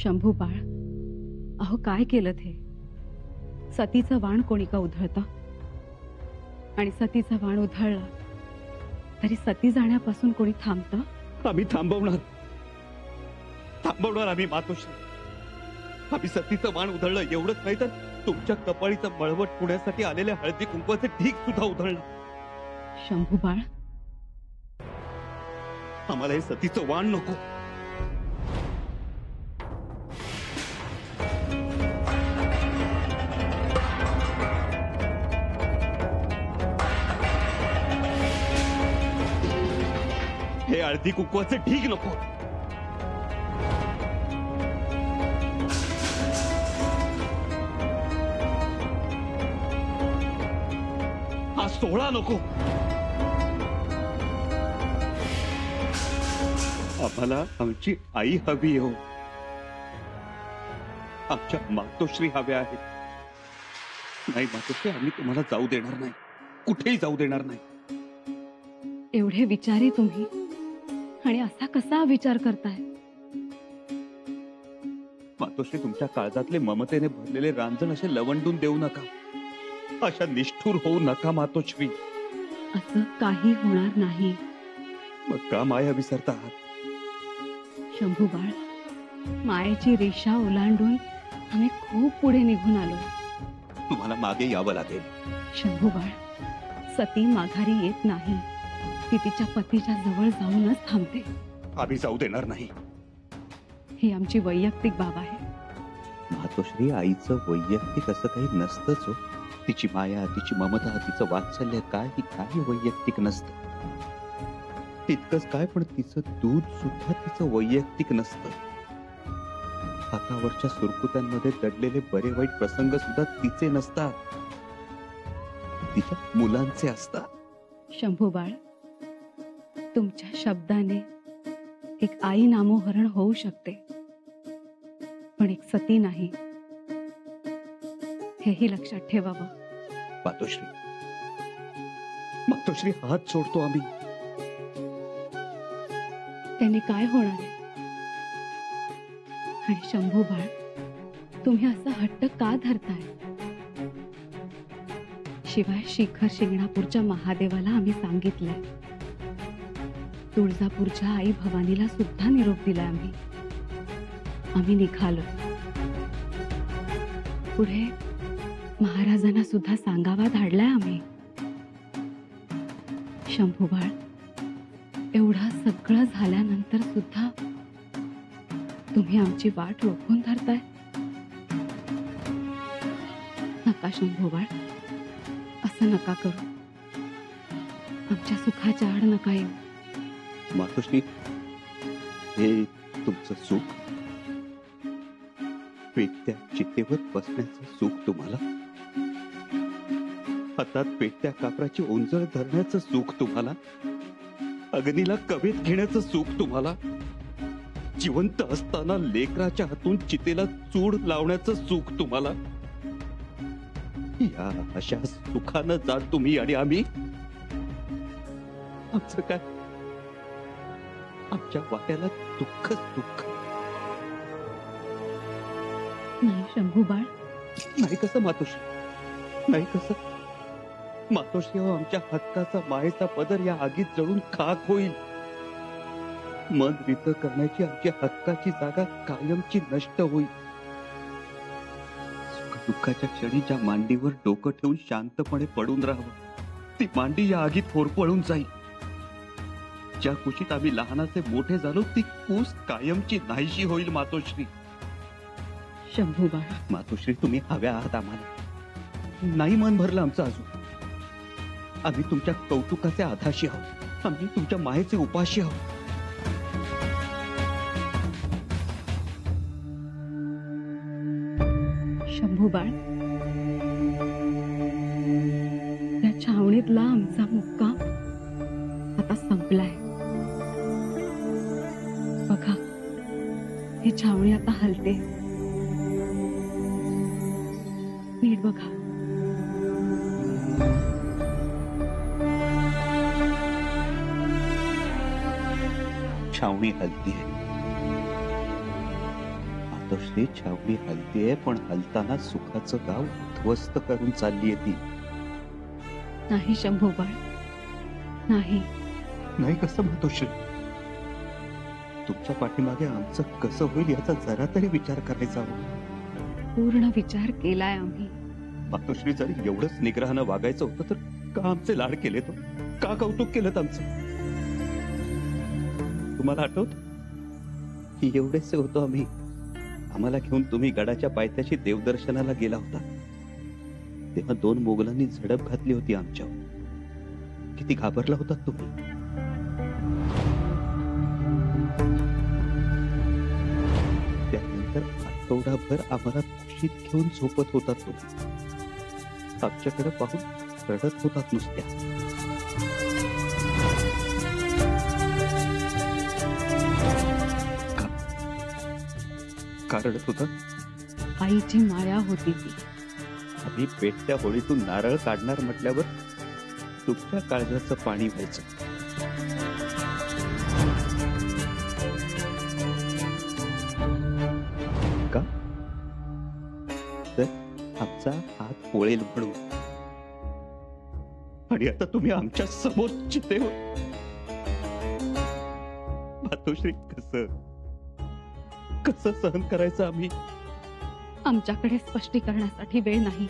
शंभू बाळ, अहो काय केलं ते? सतीचं वाण कोणी का उधळतं? आणि सतीचं वाण उधळलं तरी सती जाण्यापासून कोणी थांबतं? आम्ही थांबवणार आम्ही मातोश्री. आम्ही सतीचं वाण उधळलं एवढंच नाही तर तुमच्या कपाळीचं मळवट पुण्यासाठी आलेल्या हळदी कुंकवाचे ढीग सुद्धा उधळलं. शंभू बाळ, आम्हाला हे सतीचं वाण नको. हे हळदी कुंकवाचे ढीग नको. हा सोहळा नको. आम्हाला आमची आई हवी हो. आमच्या मातोश्री हव्या आहेत. नाही मातोश्री, आम्ही तुम्हाला जाऊ देणार नाही, कुठेही जाऊ देणार नाही. एवढे विचारी तुम्ही आणि असा कसा विचार करताय? मातोश्री, तुमच्या काळजातले ममतेने भरलेले रांजण असे लवंडून देऊ नका. अशा निष्ठुर होऊ नका मातोश्री. असं काही होणार नाही. मग का माया विसरता आहात? शंभू बाळ, मायेची रेषा ओलांडून आम्ही खूप पुढे निघून आलो. तुम्हाला मागे यावं लागेल. शंभू बाळ, सती माघारी येत नाही. ती तिच्या पतीच्या जवळ जाऊनच थांबते. आम्ही जाऊ देणार नाही. ही आमची वैयक्तिक बाब आहे. मातोश्री, आईचं वैयक्तिक असं काही नसतंच हो. तिची माया, तिची ममता, तिचं वात्सल्य काही वैयक्तिक नसतं. तितकंच काय, पण तिचं दूध सुद्धा तिचं वैयक्तिक नसतं. हातावरच्या सुरकुत्यांमध्ये दडलेले बरे वाईट प्रसंग सुद्धा तिचे नसतात, तिच्या मुलांचे असतात. शंभू बाळ, तुमच्या शब्दाने एक आई नामोहरण होऊ शकते, पण एक सती नाही. हेही लक्षात ठेवावं. मातोश्री, मातोश्री, हात सोडतो आम्ही. त्याने काय होणार आहे? आणि शंभू बाळ, तुम्ही असा हट्ट का धरताय? शिवाय शिखर शिंगणापूरच्या महादेवाला आम्ही सांगितलंय. तुळजापूरच्या आई भवानीला सुद्धा निरोप दिलाय आम्ही निघालो. पुढे महाराजांना सुद्धा सांगावा धाडलाय आम्ही. शंभू बाळ, एवढं सगळं झाल्यानंतर सुद्धा तुम्ही आमची वाट रोखून धरताय. नका शंभू बाळ, असं नका करू. आमच्या सुखाच्या आड नका येऊ. मातोश्री, हे तुमचं सुख, पेटत्या चितेवर बसण्याचं सुख तुम्हाला, हातात पेटत्या कापराची ओंजळ धरण्याचं सुख तुम्हाला, अग्नीला कवेत घेण्याचं सुख तुम्हाला, जिवंत असताना लेकराच्या हातून चितेला चूड लावण्याचं सुख तुम्हाला. या अशा सुखानं जाल तुम्ही आणि आम्ही. आमचं काय? आमच्या वाट्याला दुःखच दुःख. नाही शंभू बाळ. नाही कसं मातोश्री, नाही कसं? मातोश्री, आमच्या हक्काचा मायेचा पदर या आगीत जळून खाक होईल. मन रित करण्याची आमच्या हक्काची जागा कायमची नष्ट होईल. सुख दुःखाच्या क्षणी ज्या मांडीवर डोकं ठेवून शांतपणे पडून राहावं, ती मांडी या आगीत होरपळून जाईल. ज्या कुशीत आम्ही लहानाचे मोठे झालो, ती कूस कायमची नाहीशी होईल. मातोश्री, शंभू बाळ. मातोश्री, तुम्ही हव्या आहात आम्हाला. नाही मन भरलं आमचं अजून. आम्ही तुमच्या कौतुकाचे आधाशी आहोत. आम्ही तुमच्या मायेचे उपाशी आहोत. शंभू बाळ, या छावणीतला आमचा मुक्काम आता संपलाय. बघा, ही छावणी आता हलते. नीट बघा. छावणी हलती आहे. मातोश्री छावणी हलतीये, पण हलताना सुखाचं गाव उद्ध्वस्त करून चाललीये ती. नाही शंभूबाळ, नाही. नाही कसं मातोश्री? तुमच्या पाठीमागे आमचं कसं होईल याचा जरा तरी विचार करायचा हवा. पूर्ण विचार केलाय आम्ही. मातोश्री, जरी एवढंच निग्रहानं वागायचं होतं तर का आमचे लाड केले तो? का कौतुक केलं आमचं? तुम्हाला आठवत की एवढेसे होतो आम्ही, आम्हाला घेऊन तुम्ही गडाच्या पायथ्याशी देवदर्शनाला गेला होता. तेव्हा 2 मोगलांनी झडप घातली होती आमच्यावर. किती घाबरला होता तुम्ही. त्यानंतर आठवडाभर आम्हाला कुशीत घेऊन झोपत होतात तुम्ही. आमच्याकडे पाहून रडत होतात नुसत्या. का रडत होता? आईची माया होती ती. आम्ही पेटत्या होळीतून नारळ काढणार म्हटल्यावर तुमच्या काळजाचं पाणी व्हायचं. का? तर आमचा हात पोळेल म्हणून. आणि आता तुम्ही आमच्या समोर चितेवर. मातोश्री, कसं सहन करायचं आम्ही? आमच्याकडे स्पष्टीकरणासाठी वेळ नाही.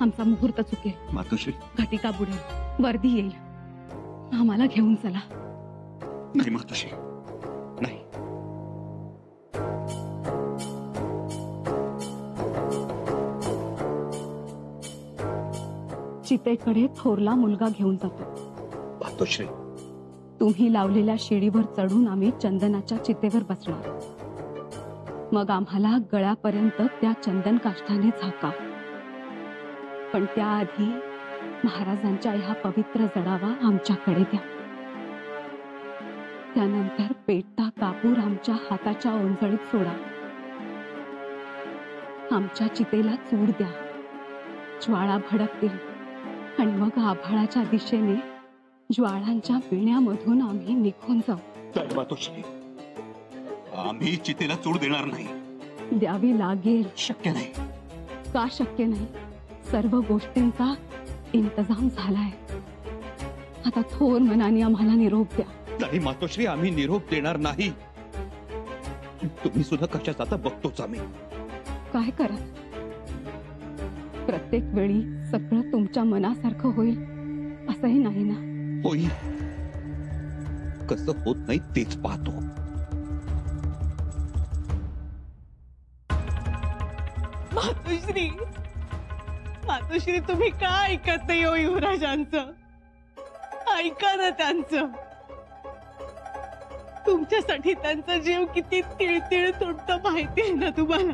आमचा मुहूर्त चुकेल. मातोश्री, घटिका बुडेल, वर्दी येईल. आम्हाला घेऊन चला. नाही मातोश्री, नाही. चितेकडे थोरला मुलगा घेऊन जातो. मातोश्री, तुम्ही लावलेल्या शिडीवर चढून आम्ही चंदनाच्या चितेवर बसणार. मग आम्हाला गळ्यापर्यंत त्या चंदन काष्ठाने झाका. पण त्याआधी महाराजांच्या ह्या पवित्र जडावा आमच्याकडे द्या. त्यानंतर पेटता कापूर आमच्या हाताच्या ओंजळीत सोडा. आमच्या चितेला चूड द्या. ज्वाळा भडकतील आणि मग आभाळाच्या दिशेने ज्वाळांच्या विण्यामधून आम्ही निघून जाऊ. मातोश्री, आम्ही चितेला चूड देणार नाही. द्यावी लागेल. शक्य नाही. का शक्य नाही? सर्व गोष्टींचा इंतजाम झालाय. आता थोर मनाने आम्हाला निरोप द्या. नाही मातोश्री, आम्ही निरोप देणार नाही. तुम्ही सुद्धा कशा जाता बघतोच आम्ही. काय करा? प्रत्येक वेळी सगळं तुमच्या मनासारखं होईल असंही नाही ना. होईल. कसं होत नाही तेच पाहतो. मातोश्री, मातोश्री, तुम्ही का ऐकत नाही हो युवराजांचं? ऐका ना त्यांचं. तुमच्यासाठी त्यांचा जीव किती तिळतिळ तुटतो माहितीये ना तुम्हाला.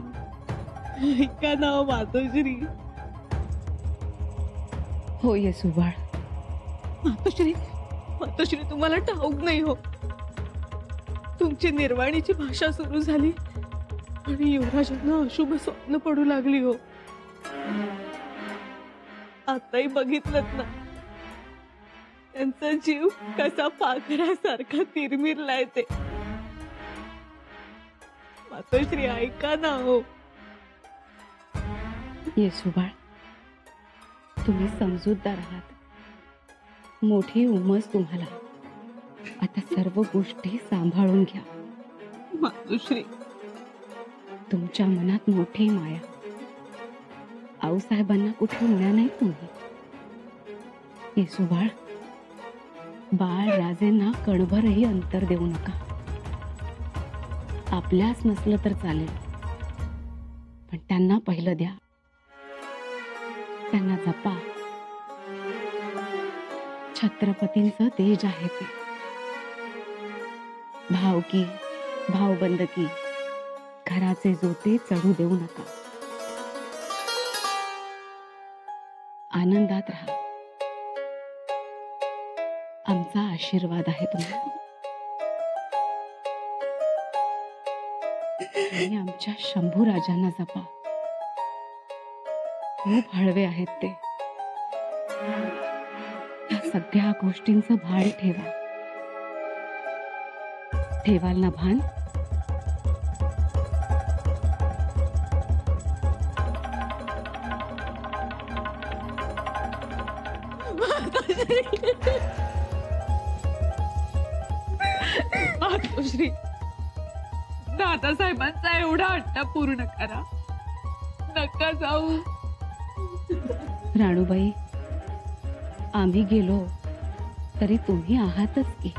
ऐका ना हो मातोश्री. हो येसुबाळ. मातोश्री, मातोश्री, तुम्हाला ठाऊक नाही हो. तुमची निर्वाणीची भाषा सुरू झाली आणि युवराजांना अशुभ स्वप्न पडू लागली हो. आताही बघितलं ना, त्यांचा जीव कसा पाखरासारखा तिरमिरलाय ते. मातोश्री, ऐका ना हो. येसुबाळ, तुम्ही समजूतदार आहात. मोठी उमज तुम्हाला. आता सर्व गोष्टी सांभाळून घ्या. मातोश्री, तुमच्या मनात मोठी माया. आऊसाहेबांना कुठे उण्या नाही तुम्ही. येसुबाळ, बाळ राजेंना कणभरही अंतर देऊ नका. आपल्याच नसलं तर चालेल, पण त्यांना पहिलं द्या. त्यांना जपा. छत्रपतींचं तेज आहे ते. भावकी, भावबंदकी, घराचे जोते चढू देऊ नका. आनंदात राहा. आमचा आशीर्वाद आहे तुम्हाला. आणि आमच्या शंभू राजांना जपा. खूप हळवे आहेत ते. या सगळ्या गोष्टींचं भान ठेवा. ठेवाल ना भान? मातोश्री, दादासाहेबांचा एवढा हट्ट पूर्ण करा, नका जाऊ. राणूबाई, आम्ही गेलो तरी तुम्ही आहातच की.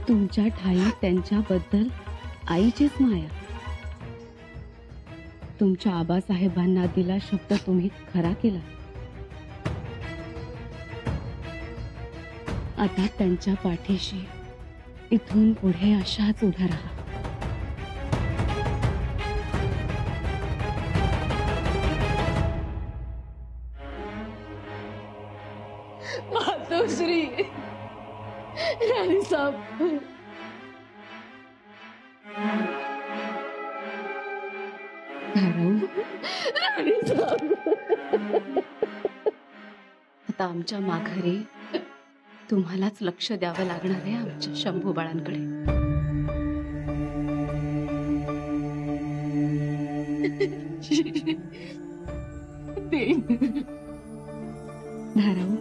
तुमच्या ठाई त्यांच्याबद्दल आईचीच माया. तुमच्या आबासाहेबांना दिला शब्द तुम्ही खरा केला. आता त्यांच्या पाठीशी इथून पुढे अशाच उभ्या राहा. मातोश्री, राणी साहेब, धाराऊ, राणी साहेब. आता आमच्या माघारी तुम्हालाच लक्ष द्यावं लागणार आहे आमच्या शंभू बाळांकडे. धाराऊ,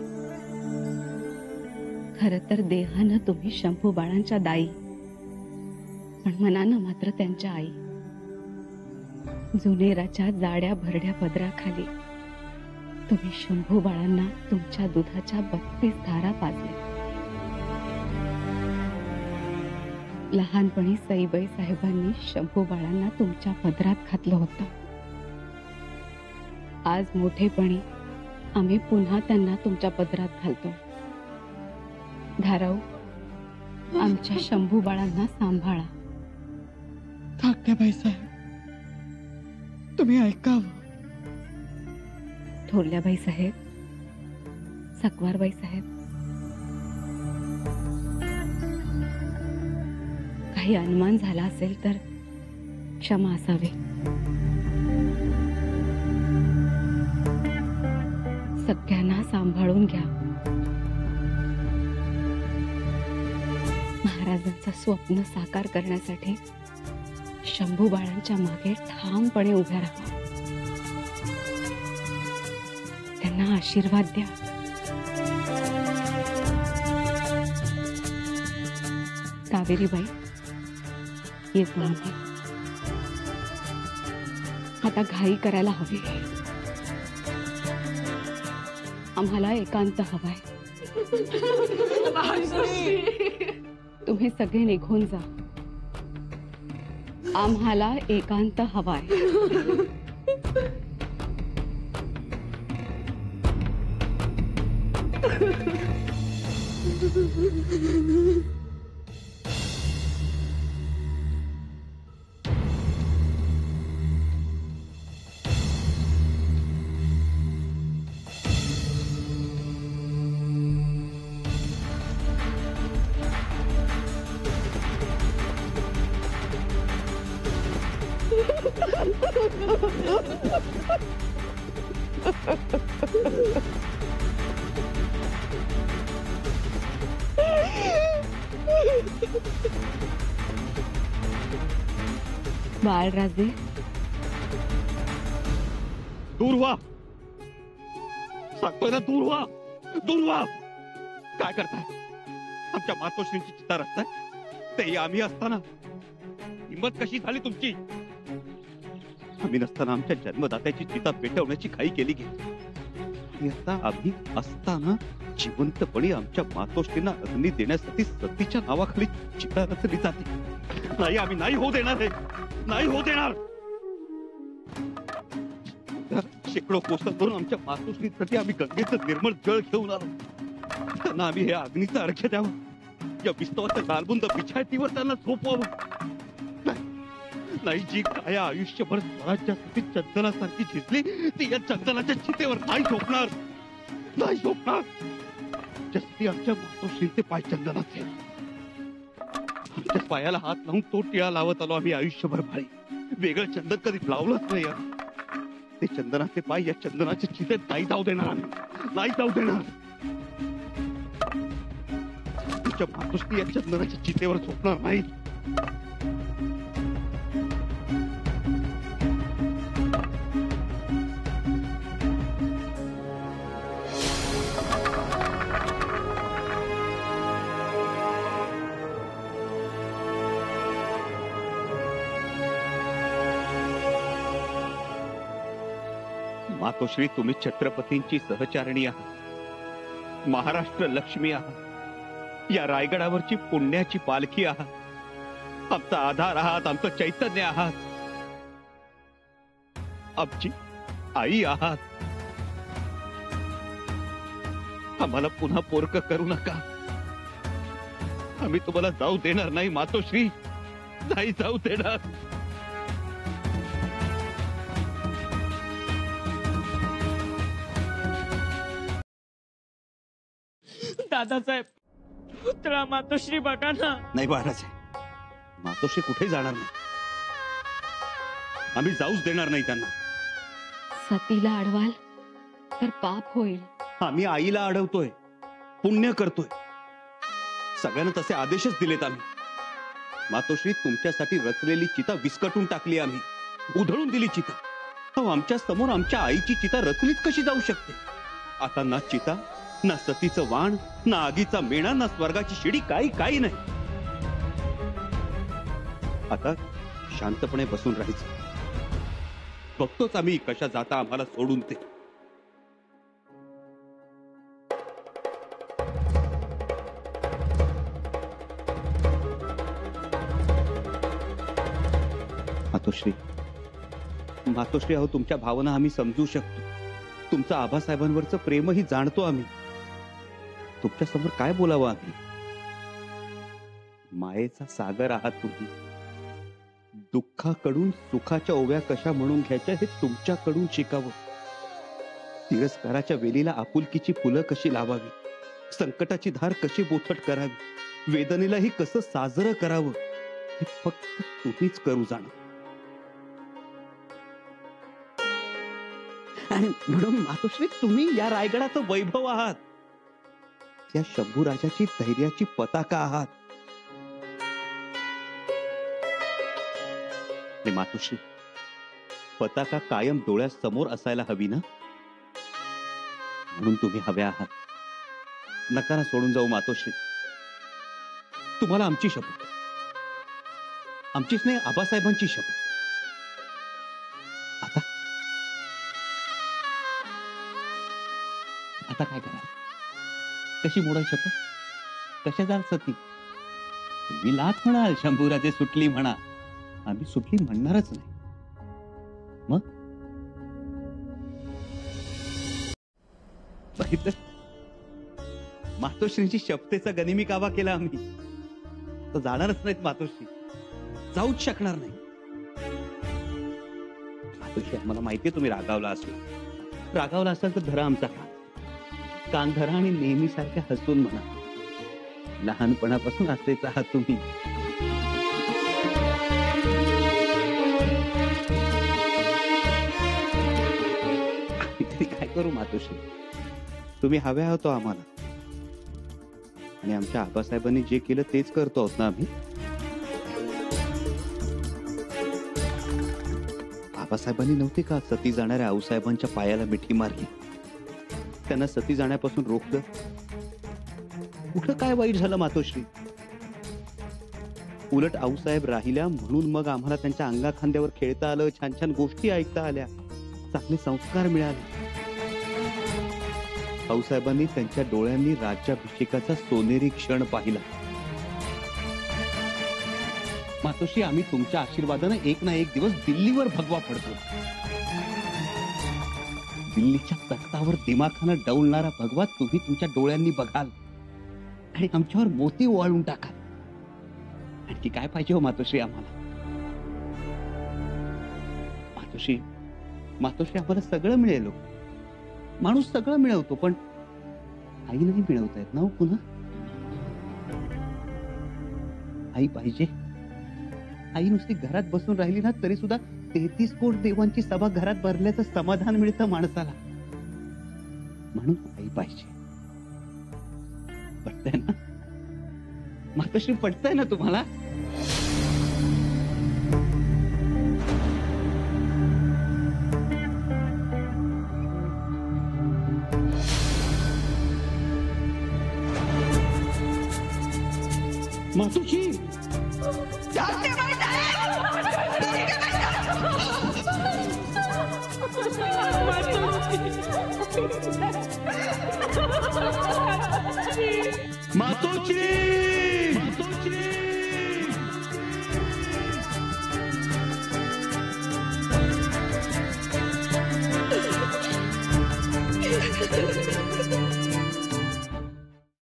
खर तर देहानं तुम्ही शंभू बाळांच्या दाई, पण मनानं मात्र त्यांच्या आई. जुनेराच्या जाड्या भरड्या पदराखाली तुम्ही शंभू बाळांना तुमच्या दुधाच्या 32 धारा पाजल्या. लहानपणी सईबाई साहेबांनी शंभू बाळांना तुमच्या पदरात घातलं होतं. आज मोठेपणी आम्ही पुन्हा त्यांना तुमच्या पदरात घालतो. धाराऊ, आमच्या शंभू बाळांना सांभाळा. धाकट्याबाई साहेब, तुम्ही ऐकावं. थोरल्याबाई साहेब, सकवारबाई साहेब, काही अनुमान झाला असेल तर क्षमा असावी. सगळ्यांना सांभाळून घ्या. महाराजांचं स्वप्न साकार करण्यासाठी शंभू बाळांच्या मागे ठामपणे उभ्या राहा. त्यांना आशीर्वाद द्या. कावेरीबाई, येतो आम्ही. आता घाई करायला हवी. आम्हाला एकांत हवाय. तुम्ही सगळे निघून जा. आम्हाला एकांत हवाय. बाळराजे, दूर व्हा. सांगतोय ना, दूर व्हा, दूर व्हा. काय करताय? आमच्या मातोश्रींची चिता रचताय, तेही आम्ही असताना. हिंमत कशी झाली तुमची? आम्ही नसताना आमच्या जन्मदात्याची चिता पेटवण्याची घाई केली गेली. आणि आता आम्ही असताना जिवंतपणे आमच्या मातोश्रींना अग्नी देण्यासाठी सतीच्या नावाखाली चिता रचली जाते. नाही, आम्ही नाही होऊ देणार. हे नाही होऊ देणार. शेकडो कोसांवरून आमच्या मातोश्रीसाठी आम्ही गंगेचं निर्मळ जळ घेऊन आलो. त्यांना आम्ही हे अग्नीचा अर्घ्य द्यावं. या विस्तवाचं गालबुंद बिछायतीवर त्यांना झोपवावं. नाही, जी काया आयुष्यभर स्वराज्यासाठी चंदनासारखी झिजली, ती या चंदनाच्या चितेवर नाही झोपणार. नाही झोपणार. ज्यासाठी आमच्या मातोश्रींचे पाय चंदनाचे. आमच्या पायाला हात लावून तो टिळा लावत आलो आम्ही आयुष्यभर. भाई, वेगळं चंदन कधी लावलंच नाही. ते चंदनाचे पाय या चंदनाच्या चितेत नाही जाऊ देणार. नाही जाऊ देणार. तुमच्या मातोश्री या चंदनाच्या चितेवर झोपणार नाही. मातोश्री, तुम्ही छत्रपतींची सहचारिणी आहात, महाराष्ट्र लक्ष्मी आहात, या रायगडावरची पुण्याची पालखी आहात, आमचा आधार आहात, आमचं चैतन्य आहात, आमची आई आहात. आम्हाला पुन्हा पोरक करू नका. आम्ही तुम्हाला जाऊ देणार नाही मातोश्री, नाही जाऊ देणार. दादासाहेब, पुतळा मातोश्री बघा ना. नाही महाराज, मातोश्री कुठे जाणार नाही. आम्ही जाऊच देणार नाही त्यांना. सतीला अडवाल तर पाप होईल. आम्ही आईला अडवतोय, पुण्य करतोय. सगळ्यांना तसे आदेशच दिलेत आम्ही. मातोश्री, तुमच्यासाठी रचलेली चिता विस्कटून टाकली आम्ही, उधळून दिली चिता. अहो, आमच्या समोर आमच्या आईची चिता रचलीच कशी जाऊ शकते? आता ना चिता, ना सतीचं वाण, ना आगीचा मेणा, ना स्वर्गाची शिडी, काही नाही. आता शांतपणे बसून राहायचं. बघतोच आम्ही कशा जाता आम्हाला सोडून ते. मातोश्री, मातोश्री, अहो, तुमच्या भावना आम्ही समजू शकतो. तुमचं आबासाहेबांवरचं प्रेमही जाणतो आम्ही. तुमच्या समोर काय बोलावं आम्ही? मायेचा सागर आहात तुम्ही. दुःखाकडून सुखाच्या ओव्या कशा म्हणून घ्यायच्या हे तुमच्याकडून शिकावं. तिरस्काराच्या वेलीला आपुलकीची फुलं कशी लावावी, संकटाची धार कशी बोथट करावी, वेदनेलाही कसं साजरं करावं, हे फक्त तुम्हीच करू जाणं. आणि म्हणून मातोश्री, तुम्ही या रायगडाचं वैभव आहात, या शंभूराजाची धैर्याची पताका आहात. आणि मातोश्री, पताका कायम डोळ्यासमोर असायला हवी ना, म्हणून तुम्ही हव्या आहात. नका ना सोडून जाऊ मातोश्री. तुम्हाला आमची शपथ, आमचीच नाही आबासाहेबांची शपथ. आता काय करा? कशी मोडाय शपथ? कशा जाल सती? तुम्ही लाख म्हणाल, शंभूराजे सुटली म्हणा, आम्ही सुटली म्हणणारच नाही. मग बघितलं, मातोश्रींची शपथेचा गनिमी कावा केला आम्ही. तर जाणारच नाहीत मातोश्री, जाऊच शकणार नाही. मातोश्री, आम्हाला माहितीये तुम्ही रागावला असाल तर धरा आमचा कान धरा आणि नेहमी सारख्या हसून म्हणा, लहानपणापासून असेच आहात तुम्ही. तरी काय करू मातोश्री, तुम्ही हव्या होतो आम्हाला, आणि आमच्या आबासाहेबांनी जे केलं तेच करतो आहोत ना आम्ही. आबासाहेबांनी नव्हते का सती जाणाऱ्या आऊसाहेबांच्या पायाला मिठी मारली, त्यांना सती जाण्यापासून रोखलं? कुठं काय वाईट झालं मातोश्री? उलट आऊसाहेब राहिल्या म्हणून मग आम्हाला त्यांच्या अंगा खांद्यावर खेळता आलं, छान छान गोष्टी ऐकता आल्या, चांगले संस्कार मिळाले. आऊसाहेबांनी त्यांच्या डोळ्यांनी राज्याभिषेकाचा सोनेरी क्षण पाहिला. मातोश्री, आम्ही तुमच्या आशीर्वादाने एक ना एक दिवस दिल्लीवर भगवा पडतो. दिल्लीच्या तख्तावर दिमाखानं डौलणारा भगवा तुम्ही तुमच्या डोळ्यांनी बघाल आणि आमच्यावर मोती ओवाळून टाकाल. आणखी काय पाहिजे हो मातोश्री आम्हाला? मातोश्री, आम्हाला सगळं मिळेल. माणूस सगळं मिळवतो, पण आई नाही मिळवता येत ना हो पुन्हा. आई पाहिजे. आई नुसती घरात बसून राहिली ना तरी सुद्धा 33 कोट देवांची सभा घरात भरल्याचं समाधान मिळतं माणसाला. म्हणून आई पाहिजे. पटतंय ना मातोश्री? पटतंय ना तुम्हाला? मातोश्री, मातोश्री मातोश्री